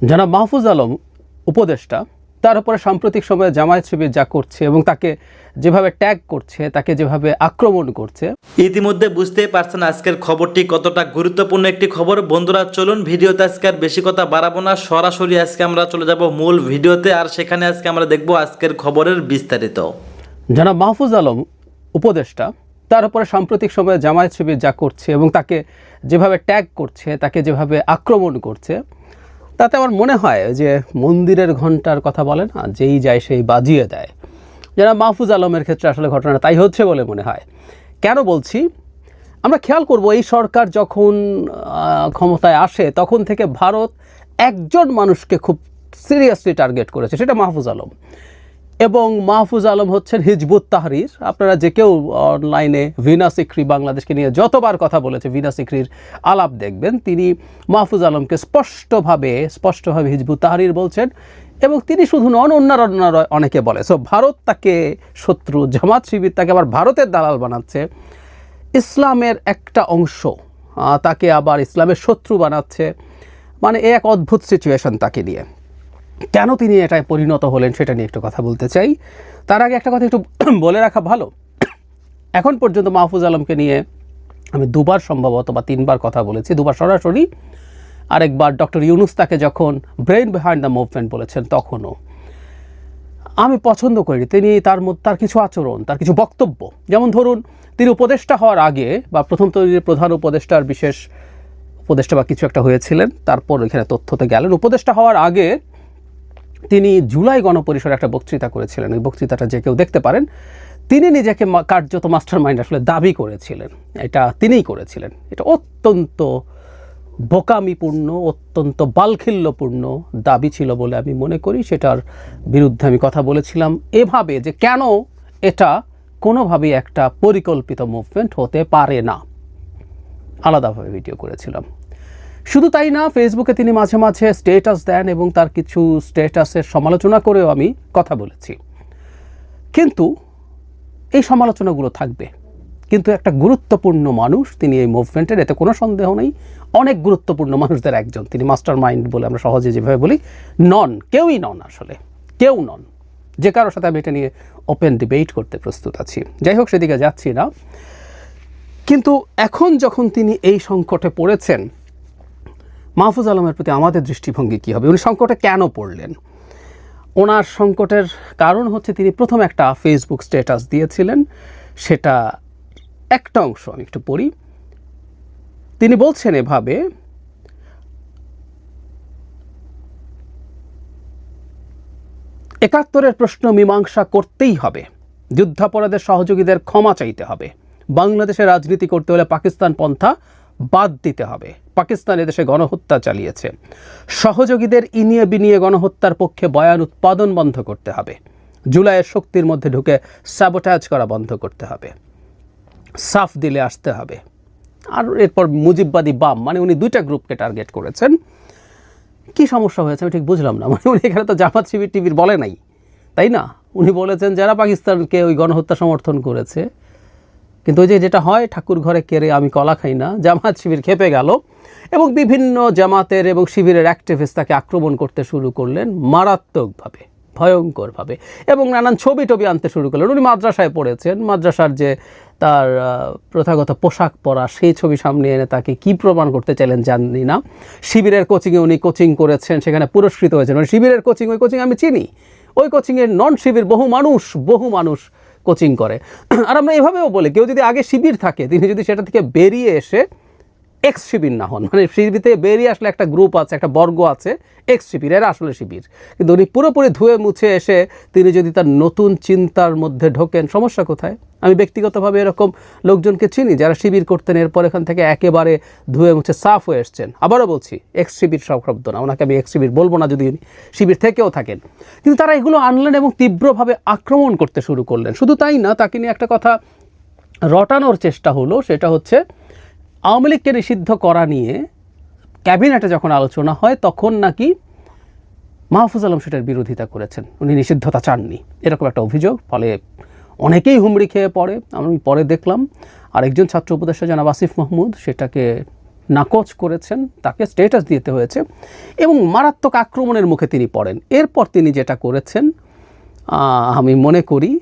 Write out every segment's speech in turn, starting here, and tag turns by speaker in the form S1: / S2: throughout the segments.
S1: জনাব মাহফুজ আলম উপদেষ্টা, তার উপরে সাম্প্রতিক সময়ে জামায়াত শিবির যা করছে এবং তাকে যেভাবে ট্যাগ করছে, তাকে যেভাবে আক্রমণ করছে,
S2: ইতিমধ্যে বুঝতেই পারছেন আজকের খবরটি কতটা গুরুত্বপূর্ণ একটি খবর। বন্ধুরা চলুন ভিডিওতে আজকে আর বেশি কথা বাড়াবো না, সরাসরি আজকে আমরা চলে যাব মূল ভিডিওতে, আর সেখানে আজকে আমরা দেখব আজকের খবরের বিস্তারিত।
S1: জনাব মাহফুজ আলম উপদেষ্টা, তার উপরে সাম্প্রতিক সময়ে জামায়াত শিবির যা করছে এবং তাকে যেভাবে ট্যাগ করছে, তাকে যেভাবে আক্রমণ করছে, তাতে আমার মনে হয় যে মন্দিরের ঘণ্টার কথা বলে না, যেই যায় সেই বাজিয়ে দেয়। জনাব মাহফুজ আলমের ক্ষেত্রে আসলে ঘটনাটা তাই হচ্ছে বলে মনে হয়। কেন বলছি, আমরা খেয়াল করব এই সরকার যখন ক্ষমতায় আসে তখন থেকে ভারত একজন মানুষকে খুব সিরিয়াসলি টার্গেট করেছে, সেটা মাহফুজ আলম। এবং মাহফুজ আলম হচ্ছেন হিজবুত তাহরির। আপনারা যে কেউ অনলাইনে ভিনা সিকরি বাংলাদেশকে নিয়ে যতবার কথা বলেছে, ভিনা সিকরির আলাপ দেখবেন, তিনি মাহফুজ আলমকে স্পষ্টভাবে হিজবুত তাহরির বলছেন। এবং তিনি শুধু নন, অন্যান্য অনেকে বলে। সো ভারত তাকে শত্রু, জামাত শিবির তাকে আবার ভারতের দালাল বানাচ্ছে, ইসলামের একটা অংশ তাকে আবার ইসলামের শত্রু বানাচ্ছে। মানে এক অদ্ভুত সিচুয়েশন তাকে নিয়ে। কেন তিনি এটায় পরিণত হলেন সেটা নিয়ে একটু কথা বলতে চাই। তার আগে একটা কথা একটু বলে রাখা ভালো, এখন পর্যন্ত মাহফুজ আলমকে নিয়ে আমি দুবার সম্ভবত বা তিনবার কথা বলেছি, দুবার সরাসরি, আরেকবার ডক্টর ইউনুস তাকে যখন ব্রেইন বিহাইন্ড দ্য মুভমেন্ট বলেছেন তখনও। আমি পছন্দ করি তিনি তার কিছু আচরণ, তার কিছু বক্তব্য। যেমন ধরুন, তিনি উপদেষ্টা হওয়ার আগে বা প্রথম তৈরির প্রধান উপদেষ্টার বিশেষ উপদেষ্টা বা কিছু একটা হয়েছিলেন, তারপর এখানে তথ্যতে গেলেন। উপদেষ্টা হওয়ার আগে তিনি জুলাই গণপরিষদে একটা বক্তৃতা করেছিলেন, ওই বক্তৃতাটা যে কেউ দেখতে পারেন। তিনি নিজেকে কার্যত মাস্টার মাইন্ড আসলে দাবি করেছিলেন, এটা তিনিই করেছিলেন। এটা অত্যন্ত বোকামিপূর্ণ, অত্যন্ত বালখিল্যপূর্ণ দাবি ছিল বলে আমি মনে করি। সেটার বিরুদ্ধে আমি কথা বলেছিলাম এভাবে যে কেন এটা কোনোভাবেই একটা পরিকল্পিত মুভমেন্ট হতে পারে না, আলাদাভাবে ভিডিও করেছিলাম। শুধু তাই না, ফেসবুকে তিনি মাঝে মাঝে স্ট্যাটাস দেন এবং তার কিছু স্ট্যাটাসের সমালোচনা করেও আমি কথা বলেছি। কিন্তু এই সমালোচনাগুলো থাকবে, কিন্তু একটা গুরুত্বপূর্ণ মানুষ তিনি এই মুভমেন্টের, এতে কোনো সন্দেহ নেই। অনেক গুরুত্বপূর্ণ মানুষদের একজন তিনি, মাস্টার মাইন্ড বলে আমরা সহজে যেভাবে বলি, কেউই নন, আসলে কেউ নন। যে কারোর সাথে আমি এটা নিয়ে ওপেন ডিবেট করতে প্রস্তুত আছি। যাই হোক, সেদিকে যাচ্ছি না। কিন্তু এখন যখন তিনি এই সংকটে পড়েছেন, মাহফুজ আলমের প্রতি আমাদের দৃষ্টিভঙ্গি কী হবে? উনি সংকটে কেন পড়লেন? ওনার সংকটের কারণ হচ্ছে তিনি প্রথম একটা ফেসবুক স্ট্যাটাস দিয়েছিলেন, সেটা একটা অংশ আমি একটু পড়ি। তিনি বলছেন এভাবে, একাত্তরের প্রশ্ন মীমাংসা করতেই হবে, যুদ্ধাপরাধের সহযোগীদের ক্ষমা চাইতে হবে, বাংলাদেশে রাজনীতি করতে হলে পাকিস্তান পন্থা বাদ দিতে হবে, পাকিস্তান এদেশে গণহত্যা চালিয়েছে, সহযোগীদের ইনিয়ে বিনিয়ে গণহত্যার পক্ষে বয়ান উৎপাদন বন্ধ করতে হবে, জুলাইয়ের শক্তির মধ্যে ঢুকে স্যাবোটাজ করা বন্ধ করতে হবে, সাফ দিলে আসতে হবে। আর এরপর মুজিববাদী বাম, মানে উনি দুইটা গ্রুপকে টার্গেট করেছেন। কি সমস্যা হয়েছে আমি ঠিক বুঝলাম না। মানে উনি এখানে তো জামাত শিবির টিবির বলে নাই, তাই না? উনি বলেছেন যারা পাকিস্তানকে ওই গণহত্যা সমর্থন করেছে। কিন্তু ওই যেটা হয়, ঠাকুর ঘরে কেড়ে আমি কলা খাই না, জামাত শিবির খেপে গেল এবং বিভিন্ন জামাতের এবং শিবিরের অ্যাক্টিভিস্ট তাকে আক্রমণ করতে শুরু করলেন মারাত্মকভাবে, ভয়ঙ্করভাবে, এবং নানান ছবি টবি আনতে শুরু করলেন। উনি মাদ্রাসায় পড়েছেন, মাদ্রাসার যে তার প্রথাগত পোশাক পরা, সেই ছবি সামনে এনে তাকে কি প্রমাণ করতে চাইলেন জানি না। শিবিরের কোচিংয়ে উনি কোচিং করেছেন, সেখানে পুরস্কৃত হয়েছেন। মানে শিবিরের কোচিং, ওই কোচিং আমি চিনি, ওই কোচিংয়ের নন শিবির বহু মানুষ কোচিং করে। আর আমরা এভাবেও বলি, কেউ যদি আগে শিবির থাকে, তিনি যদি সেটা থেকে বেরিয়ে এসে এক্স শিবির না হন, মানে শিবির থেকে বেরিয়ে আসলে একটা গ্রুপ আছে, একটা বর্গ আছে এক্স শিবির, এরা আসলে শিবির। কিন্তু উনি পুরোপুরি ধুয়ে মুছে এসে তিনি যদি তার নতুন চিন্তার মধ্যে ঢোকেন, সমস্যা কোথায়? আমি ব্যক্তিগতভাবে এরকম লোকজনকে চিনি যারা শিবির করতেন, এরপর এখান থেকে একেবারে ধুয়ে মুছে সাফ হয়ে এসছেন। আবারও বলছি, এক্স শিবির সব শব্দ না, ওনাকে আমি এক্স শিবির বলবো না যদি উনি শিবির থেকেও থাকেন। কিন্তু তারা এগুলো আনলেন এবং তীব্রভাবে আক্রমণ করতে শুরু করলেন। শুধু তাই না, তাকে নিয়ে একটা কথা রটানোর চেষ্টা হলো, সেটা হচ্ছে আওয়ামী লীগকে নিষিদ্ধ করা নিয়ে ক্যাবিনেটে যখন আলোচনা হয় তখন নাকি মাহফুজ আলম সেটার বিরোধিতা করেছেন, উনি নিষিদ্ধতা চাননি, এরকম একটা অভিযোগ। ফলে অনেকেই হুমড়ি খেয়ে পড়ে। আমি পরে দেখলাম আরেকজন ছাত্র উপদেষ্টা জনাব আসিফ মাহমুদ সেটাকে নাকচ করেছেন, তাকে স্ট্যাটাস দিতে হয়েছে এবং মারাত্মক আক্রমণের মুখে তিনি পড়েন। এরপর তিনি যেটা করেছেন আমি মনে করি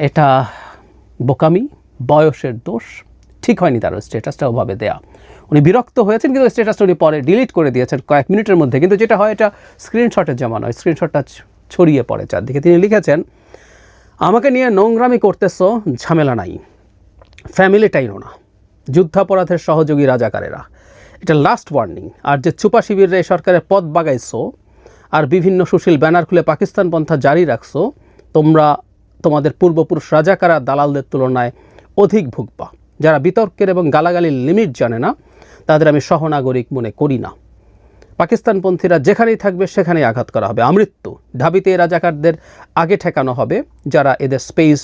S1: এটা বোকামি, বয়সের দোষ, ঠিক হয়নি তার স্ট্যাটাসটা ওভাবে দেয়া। উনি বিরক্ত হয়েছেন কিন্তু স্ট্যাটাসটা উনি পরে ডিলিট করে দিয়েছেন কয়েক মিনিটের মধ্যে, কিন্তু যেটা হয় এটা স্ক্রিনশটের জমা নয়, স্ক্রিনশটটা ছড়িয়ে পড়ে চারদিকে। তিনি লিখেছেন, আমাকে নিয়ে নোংরামি করতেছো, ঝামেলা নাই, ফ্যামিলি টাইনো না, যুদ্ধাপরাধের সহযোগী রাজাকারেরা, এটা লাস্ট ওয়ার্নিং। আর যে চুপা শিবিরে সরকারের পথ বাগাইছো আর বিভিন্ন সুশীল ব্যানার খুলে পাকিস্তান পন্থা জারি রাখছো, তোমরা তোমাদের পূর্বপুরুষ রাজাকারা দালালদের তুলনায় অধিক ভুগবা। যারা বিতর্কের এবং গালাগালির লিমিট জানে না তাদের আমি সহনাগরিক মনে করি না। পাকিস্তানপন্থীরা যেখানেই থাকবে সেখানেই আঘাত করা হবে, আমৃত্যু। ঢাবিতে রাজাকারদের আগে ঠেকানো হবে, যারা এদের স্পেস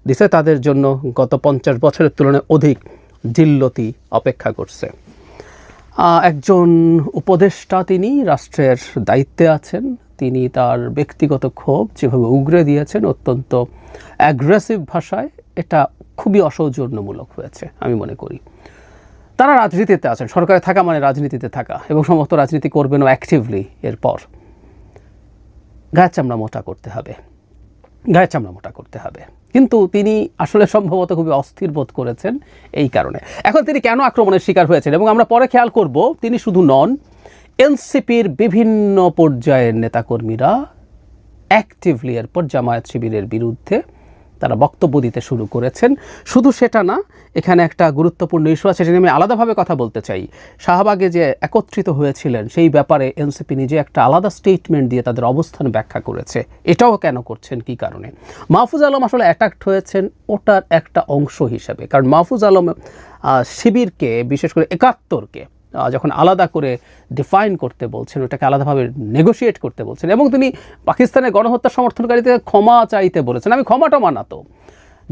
S1: দিছে তাদের জন্য গত 50 বছরের তুলনায় অধিক জিল্লতি অপেক্ষা করছে। একজন উপদেষ্টা, তিনি রাষ্ট্রের দায়িত্বে আছেন, তিনি তার ব্যক্তিগত ক্ষোভ যেভাবে উগরে দিয়েছেন অত্যন্ত অ্যাগ্রেসিভ ভাষায়, এটা খুবই অসৌজন্যমূলক হয়েছে আমি মনে করি। তারা রাজনীতিতে আছেন, সরকারে থাকা মানে রাজনীতিতে থাকা, এবং সমস্ত রাজনীতি করবেনও অ্যাক্টিভলি। এরপর গায়ের চামড়া মোটা করতে হবে। কিন্তু তিনি আসলে সম্ভবত খুবই অস্থির বোধ করেছেন এই কারণে। এখন তিনি কেন আক্রমণের শিকার হয়েছেন, এবং আমরা পরে খেয়াল করব তিনি শুধু নন, এনসিপির বিভিন্ন পর্যায়ের নেতাকর্মীরা অ্যাক্টিভলি এরপর জামায়াত শিবিরের বিরুদ্ধে তারা বক্তব্য দিতে শুরু করেছেন। শুধু সেটা না, এখানে একটা গুরুত্বপূর্ণ ইস্যু আছে, সেটা আমি আলাদাভাবে কথা বলতে চাই। শাহবাগে যে একত্রিত হয়েছিলেন সেই ব্যাপারে এনসিপি নিজে একটা আলাদা স্টেটমেন্ট দিয়ে তাদের অবস্থান ব্যাখ্যা করেছে। এটাও কেন করছেন, কি কারণে? মাহফুজ আলম আসলে অ্যাটাকড হয়েছেন ওটার একটা অংশ হিসেবে, কারণ মাহফুজ আলম শিবিরকে, বিশেষ করে ৭১কে যখন আলাদা করে ডিফাইন করতে বলছেন, ওটাকে আলাদাভাবে নেগোশিয়েট করতে বলছেন, এবং তিনি পাকিস্তানের গণহত্যা সমর্থনকারীদের ক্ষমা চাইতে বলেছেন। আমি ক্ষমাটা মানাতো,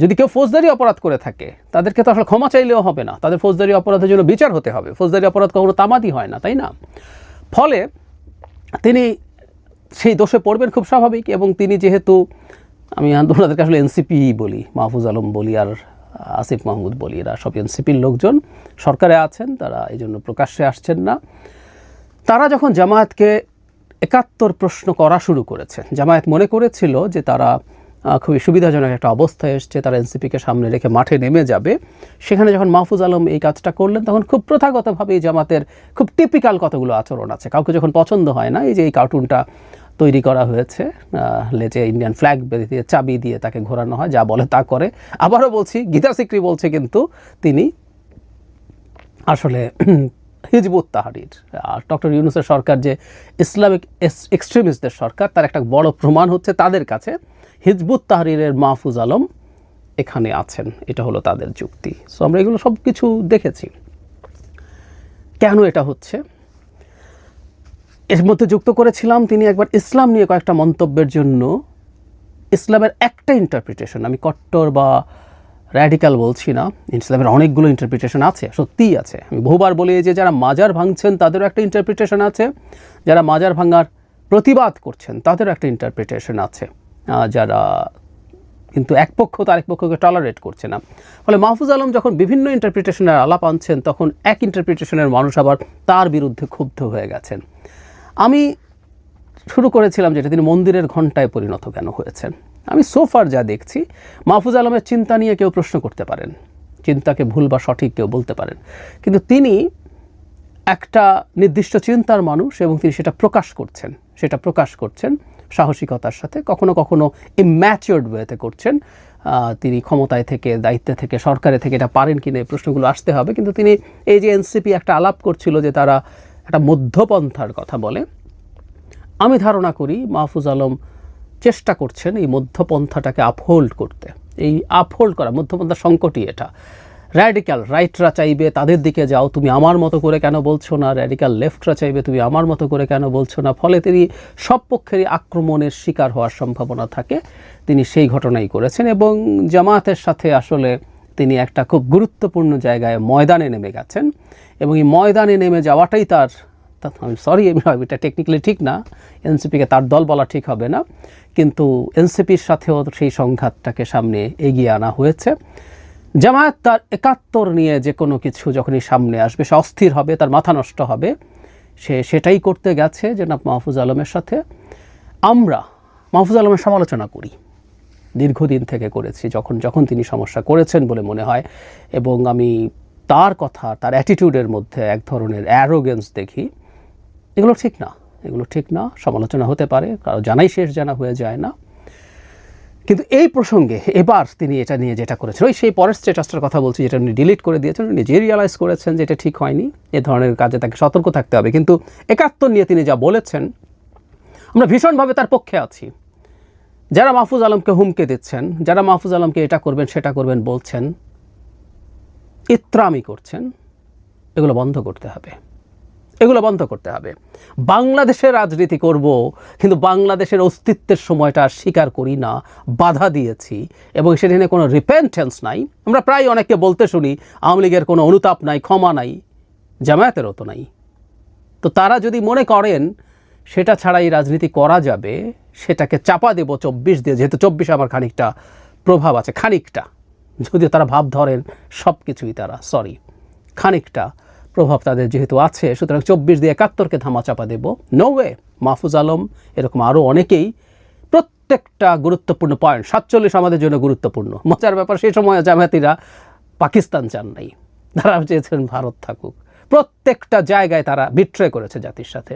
S1: যদি কেউ ফৌজদারি অপরাধ করে থাকে তাদেরকে তো আসলে ক্ষমা চাইলেও হবে না, তাদের ফৌজদারি অপরাধের জন্য বিচার হতে হবে। ফৌজদারি অপরাধ কখনো তামাদি হয় না, তাই না? ফলে তিনি সেই দোষে পড়বেন খুব স্বাভাবিক। এবং তিনি যেহেতু, আমি ওনাদেরকে আসলে এনসিপি বলি, মাহফুজ আলম বলি আর আসিফ মাহমুদ বলি, এরা সব এনসিপির লোকজন, সরকারে আছেন, তারা এই জন্য প্রকাশ্যে আসছেন না। তারা যখন জামায়াতকে ৭১ প্রশ্ন করা শুরু করেছে, জামায়াত মনে করেছিল যে তারা খুবই সুবিধাজনক একটা অবস্থায় এসছে, তারা এনসিপিকে সামনে রেখে মাঠে নেমে যাবে। সেখানে যখন মাহফুজ আলম এই কাজটা করলেন, তখন খুব প্রথাগতভাবেই জামাতের খুব টিপিক্যাল কতগুলো আচরণ আছে। কাউকে যখন পছন্দ হয় না, এই যে এই কার্টুনটা তৈরি করা হয়েছে, লেজে ইন্ডিয়ান ফ্ল্যাগ বেঁধে দিয়ে চাবি দিয়ে তাকে ঘোরানো হয়, যা বলে তা করে। আবারও বলছি, গীতা সিকরি বলছে কিন্তু তিনি আসলে হিজবুত তাহরির, ডক্টর ইউনূসের সরকার যে ইসলামিক এক্সট্রিমিস্টদের সরকার, তার একটা বড় প্রমাণ হচ্ছে তাদের কাছে হিজবুত তাহরিরের মাহফুজ আলম এখানে আছেন, এটা হলো তাদের যুক্তি। সো আমরা এগুলো সব কিছু দেখেছি। কেন এটা হচ্ছে, এর মধ্যে যুক্ত করেছিলাম তিনি একবার ইসলাম নিয়ে কয়েকটা মন্তব্যের জন্য ইসলামের একটা ইন্টারপ্রিটেশন, আমি কট্টর বা র্যাডিক্যাল বলছি না, ইসলামের অনেকগুলো ইন্টারপ্রিটেশন আছে, সত্যিই আছে। আমি বহুবার বলি যে যারা মাজার ভাঙছেন তাদেরও একটা ইন্টারপ্রিটেশন আছে, যারা মাজার ভাঙার প্রতিবাদ করছেন তাদেরও একটা ইন্টারপ্রিটেশন আছে, যারা কিন্তু এক পক্ষ তার এক পক্ষকে টলারেট করছে না। ফলে মাহফুজ আলম যখন বিভিন্ন ইন্টারপ্রিটেশনের আলাপ আনছেন, তখন এক ইন্টারপ্রিটেশনের মানুষ আবার তার বিরুদ্ধে ক্ষুব্ধ হয়ে গেছেন। আমি শুরু করেছিলাম যেটা তিনি মন্দিরের ঘণ্টায় পরিণত কেন হয়েছেন। আমি সোফার যা দেখছি, মাহফুজ আলমের চিন্তা নিয়ে কেউ প্রশ্ন করতে পারেন, চিন্তাকে ভুল বা সঠিক কেউ বলতে পারেন, কিন্তু তিনি একটা নির্দিষ্ট চিন্তার মানুষ এবং তিনি সেটা প্রকাশ করছেন সাহসিকতার সাথে, কখনো কখনো ইম্যাচিওর্ড ওয়েতে করছেন। তিনি ক্ষমতায় থেকে, দায়িত্বে থেকে, সরকারে থেকে এটা পারেন কিনা এই প্রশ্নগুলো আসতে হবে। কিন্তু তিনি এই যে এনসিপি একটা আলাপ করছিল যে তারা একটা মধ্যপন্থার কথা বলে, আমি ধারণা করি মাহফুজ আলম চেষ্টা করছেন এই মধ্যপন্থাটাকে আপহোল্ড করতে। এই আপহোল্ড করা মধ্যপন্থার সংকটই এটা। র্যাডিক্যাল রাইটরা চাইবে তাদের দিকে যাও, তুমি আমার মতো করে কেন বলছো না, র্যাডিক্যাল লেফটরা চাইবে তুমি আমার মতো করে কেন বলছো না। ফলে তিনি সব পক্ষেরই আক্রমণের শিকার হওয়ার সম্ভাবনা থাকে, তিনি সেই ঘটনাই করেছেন। এবং জামায়াতের সাথে আসলে তিনি একটা খুব গুরুত্বপূর্ণ জায়গায় ময়দানে নেমে গেছেন, এবং এই ময়দানে নেমে যাওয়াটাই তার, আমি সরি এটা টেকনিক্যালি ঠিক না, এনসিপিকে তার দল বলা ঠিক হবে না, কিন্তু এনসিপির সাথেও সেই সংঘাতটাকে সামনে এগিয়ে আনা হয়েছে। জামায়াত তার ৭১ নিয়ে যে কোনো কিছু যখনই সামনে আসবে সে অস্থির হবে, তার মাথা নষ্ট হবে, সে সেটাই করতে গেছে জনাব মাহফুজ আলমের সাথে। আমরা মাহফুজ আলমের সমালোচনা করি, দীর্ঘদিন থেকে করেছি, যখন যখন তিনি সমস্যা করেছেন বলে মনে হয়, এবং আমি তার কথা, তার অ্যাটিটিউডের মধ্যে এক ধরনের অ্যারোগেন্স দেখি। এগুলো ঠিক না, এগুলো ঠিক না। সমালোচনা হতে পারে, কারো জানাই শেষ জানা হয়ে যায় না। কিন্তু এই প্রসঙ্গে এবার তিনি এটা নিয়ে যেটা করেছেন, ওই সেই পরের স্ট্যাটাসটার কথা বলছি, যেটা উনি ডিলিট করে দিয়েছেন, উনি নিজে রিয়ালাইজ করেছেন যে এটা ঠিক হয়নি, এ ধরনের কাজে তাকে সতর্ক থাকতে হবে। কিন্তু ৭১ নিয়ে তিনি যা বলেছেন, আমরা ভীষণভাবে তার পক্ষে আছি। যারা মাহফুজ আলমকে হুমকে দিচ্ছেন, যারা মাহফুজ আলমকে এটা করবেন সেটা করবেন বলছেন, ইত্রামি করছেন, এগুলো বন্ধ করতে হবে, এগুলো বন্ধ করতে হবে। বাংলাদেশের রাজনীতি করব, কিন্তু বাংলাদেশের অস্তিত্বের সময়টা স্বীকার করি না, বাধা দিয়েছি, এবং সেখানে কোনো রিপেন্টেন্স নাই। আমরা প্রায় অনেককে বলতে শুনি আওয়ামী লীগের কোনো অনুতাপ নাই, ক্ষমা নাই, জামায়াতেরও তো নাই। তো তারা যদি মনে করেন সেটা ছাড়াই রাজনীতি করা যাবে, সেটাকে চাপা দেব ২৪ দিয়ে, যেহেতু ২৪ আমার খানিকটা প্রভাব আছে, খানিকটা, যদিও তারা ভাব ধরেন সব কিছুই তারা, খানিকটা প্রভাব তাদের যেহেতু আছে, সুতরাং ২৪ দিয়ে ৭১কে ধামা চাপা দেব। No way. মাহফুজ আলম, এরকম আরও অনেকেই, প্রত্যেকটা গুরুত্বপূর্ণ পয়েন্ট, ৪৭ আমাদের জন্য গুরুত্বপূর্ণ। মজার ব্যাপার, সেই সময় জামায়াতিরা পাকিস্তান চান নাই, তারা চেয়েছেন ভারত থাকুক। প্রত্যেকটা জায়গায় তারা বিট্রে করেছে জাতির সাথে।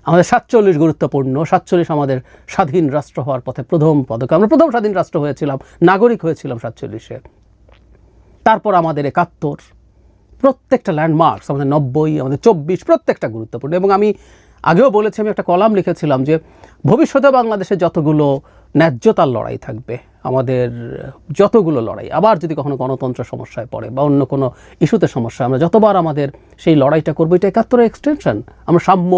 S1: আমাদের ৪৭ গুরুত্বপূর্ণ, ৪৭ আমাদের স্বাধীন রাষ্ট্র হওয়ার পথে প্রথম পদক্ষেপ। আমরা প্রথম স্বাধীন রাষ্ট্র হয়েছিলাম, নাগরিক হয়েছিলাম ৪৭-এ। তারপর আমাদের ৭১, প্রত্যেকটা ল্যান্ডমার্কস, আমাদের ৯০, আমাদের ২৪, প্রত্যেকটা গুরুত্বপূর্ণ। এবং আমি আগেও বলেছি, আমি একটা কলাম লিখেছিলাম যে ভবিষ্যতে বাংলাদেশে যতগুলো ন্যায্যতার লড়াই থাকবে, আমাদের যতগুলো লড়াই, আবার যদি কখনো গণতন্ত্র সমস্যায় পড়ে বা অন্য কোনো ইস্যুতে সমস্যা, আমরা যতবার আমাদের সেই লড়াইটা করবো, এটা ৭১-এর এক্সটেনশন। আমরা সাম্য,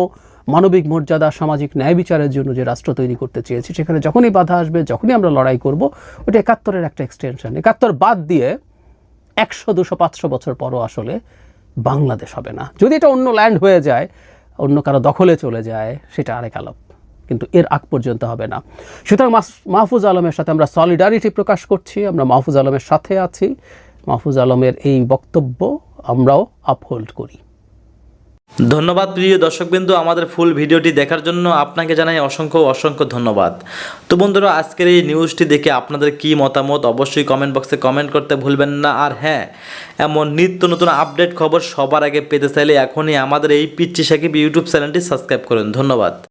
S1: মানবিক মর্যাদা, সামাজিক ন্যায় বিচারের জন্য যে রাষ্ট্র তৈরি করতে চেয়েছি, সেখানে যখনই বাধা আসবে, যখনই আমরা লড়াই করব, ওটা ৭১-এর একটা এক্সটেনশন। ৭১ বাদ দিয়ে ১০০, ২০০, ৫০০ বছর পরও আসলে বাংলাদেশ হবে না। যদি এটা অন্য ল্যান্ড হয়ে যায়, অন্য কারো দখলে চলে যায়, সেটা আরেক আলাপ, কিন্তু এর আগ পর্যন্ত হবে না। সুতরাং মাহফুজ আলমের সাথে আমরা সলিডারিটি প্রকাশ করছি, আমরা মাহফুজ আলমের সাথে আছি। মাহফুজ আলমের এই বক্তব্য আমরাও আপহোল্ড করি।
S2: ধন্যবাদ প্রিয় দর্শকবৃন্দ, আমাদের ফুল ভিডিওটি দেখার জন্য আপনাকে জানাই অসংখ্য অসংখ্য ধন্যবাদ। তো বন্ধুরা, আজকের এই নিউজটি দেখে আপনাদের কি মতামত অবশ্যই কমেন্ট বক্সে কমেন্ট করতে ভুলবেন না। আর হ্যাঁ, এমন নিত্য নতুন আপডেট খবর সবার আগে পেতে চাইলে এখনই আমাদের এই পিচ্চি সাকিব ইউটিউব চ্যানেলটি সাবস্ক্রাইব করুন। ধন্যবাদ।